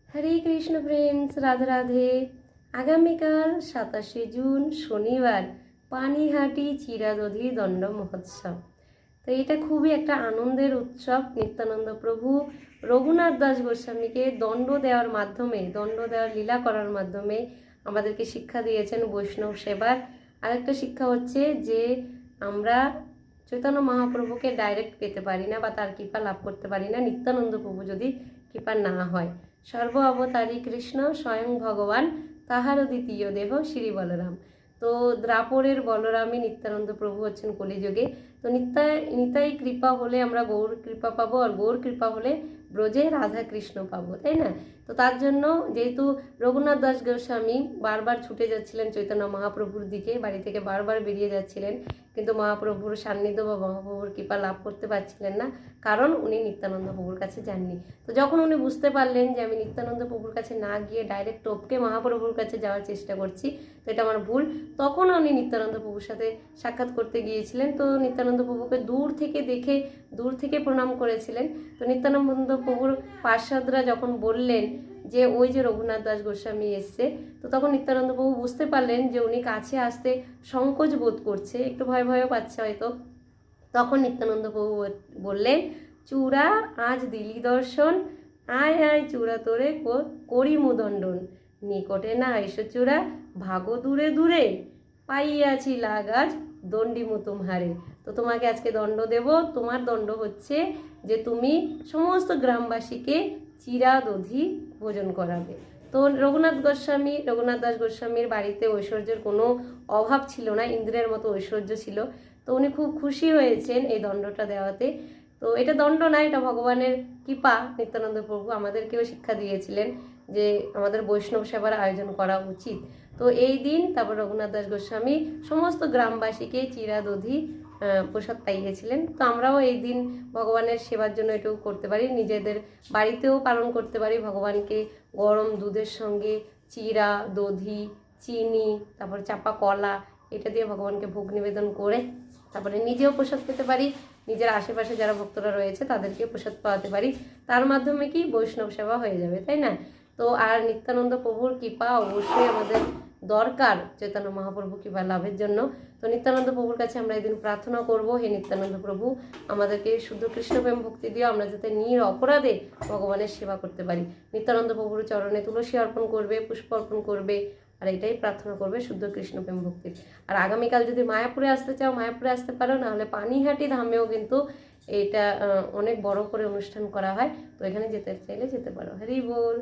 হরে Krishna friends, Radhe Radhe. আগামীকাল 27 June শনিবার পানিহাটি চিরাদধি দণ্ড মহোৎসব। তো এটা খুবই একটা আনন্দের উৎসব। নিত্যানন্দ প্রভু রঘুনাথ দাস গোস্বামীকে দণ্ড দেওয়ার মাধ্যমে, দণ্ড দেওয়ার লীলা করার মাধ্যমে আমাদেরকে শিক্ষা দিয়েছেন বৈষ্ণব সেবার। আরেকটা শিক্ষা হচ্ছে যে আমরা চৈতন্য মহাপ্রভুকে ডাইরেক্ট পেতে পারি না বা তার কৃপা লাভ করতে পারি না নিত্যানন্দ প্রভু যদি কৃপা না হয়। সর্ব অবতারী কৃষ্ণ স্বয়ং ভগবান, তাহার দ্বিতীয় দেহ শ্রী বলরাম। তো দ্রাপরের বলরামই নিত্যানন্দ প্রভু হচ্ছেন কলিযুগে। তো নিতাই কৃপা হলে আমরা গৌর কৃপা পাবো, আর গৌর কৃপা হলে ব্রজে রাধা কৃষ্ণ পাবো, তাই না? তো তার জন্য যেহেতু রঘুনাথ দাস গোস্বামী বারবার ছুটে যাচ্ছিলেন চৈতন্য মহাপ্রভুর দিকে, বাড়ি থেকে বারবার বেরিয়ে যাচ্ছিলেন, কিন্তু মহাপ্রভুর সান্নিধ্য বা মহাপ্রভুর কৃপা লাভ করতে পারছিলেন না, কারণ উনি নিত্যানন্দ প্রভুর কাছে যাননি। তো যখন উনি বুঝতে পারলেন যে আমি নিত্যানন্দ প্রভুর কাছে না গিয়ে ডাইরেক্ট টপকে মহাপ্রভুর কাছে যাওয়ার চেষ্টা করছি, তো এটা আমার ভুল, তখন উনি নিত্যানন্দ প্রভুর সাথে সাক্ষাৎ করতে গিয়েছিলেন। তো নিত্যানন্দ প্রভুকে দূর থেকে দেখে দূর থেকে প্রণাম করেছিলেন। তো নিত্যানন্দ প্রভুর পার্ষদরা যখন বললেন যে ওই যে রঘুনাথ দাস গোস্বামী এসছে, তো তখন নিত্যানন্দ প্রভু বুঝতে পারলেন যে উনি কাছে আসতে সংকোচ বোধ করছে, একটু ভয় ভয়ও পাচ্ছে হয়তো। তখন নিত্যানন্দ প্রভু বললেন, চূড়া আজ দিলি দর্শন, আয় আয় চূড়া তোরে করি মুদণ্ডন, নিকটে না এসো চূড়া, ভাগো দূরে দূরে, পাইয়াছি লাগাজ দণ্ডিমু তুমহারে। তো তোমাকে আজকে দণ্ড দেব। তোমার দণ্ড হচ্ছে যে তুমি সমস্ত গ্রামবাসীকে চিরাদধি ভোজন করাবে। তো রঘুনাথ দাস গোস্বামীর বাড়িতে ঐশ্বর্যের কোনো অভাব ছিল না, ইন্দ্রের মতো ঐশ্বর্য ছিল। তো উনি খুব খুশি হয়েছেন এই দণ্ডটা দেওয়াতে। তো এটা দণ্ড না, এটা ভগবানের কৃপা। নিত্যানন্দ প্রভু আমাদেরকেও শিক্ষা দিয়েছিলেন যে আমাদের বৈষ্ণব সেবার আয়োজন করা উচিত। তো এই দিন তারপর রঘুনাথ দাস গোস্বামী সমস্ত গ্রামবাসীকে চিরাদধি প্রসাদ পাইয়েছিলেন। তো আমরাও এই দিন ভগবানের সেবার জন্য এটুকু করতে পারি, নিজেদের বাড়িতেও পালন করতে পারি। ভগবানকে গরম দুধের সঙ্গে চিরা, দধি, চিনি, তারপর চাপা কলা, এটা দিয়ে ভগবানকে ভোগ নিবেদন করে তারপরে নিজেও প্রসাদ পেতে পারি, নিজের আশেপাশে যারা ভক্তরা রয়েছে তাদেরকে প্রসাদ পাওয়াতে পারি। তার মাধ্যমে কি বৈষ্ণব সেবা হয়ে যাবে, তাই না? তো আর নিত্যানন্দ প্রভুর কৃপা অবশ্যই আমাদের দরকার চৈতন্য মহাপ্রভু কৃপা লাভের জন্য। তো নিত্যানন্দ প্রভুর কাছে আমরা এদিন প্রার্থনা করব, হে নিত্যানন্দ প্রভু আমাদেরকে শুদ্ধ কৃষ্ণপ্রেম ভক্তি দিও, আমরা যাতে নির অপরাধে ভগবানের সেবা করতে পারি। নিত্যানন্দ প্রভুর চরণে তুলসী অর্পণ করবে, পুষ্প অর্পণ করবে, আর এটাই প্রার্থনা করবে শুদ্ধ কৃষ্ণপ্রেম ভক্তির। আর আগামীকাল যদি মায়াপুরে আসতে চাও মায়াপুরে আসতে পারো, নাহলে পানিহাটি ধামেও কিন্তু এটা অনেক বড় করে অনুষ্ঠান করা হয়। তো এখানে যেতে চাইলে যেতে পারো। হরি বল।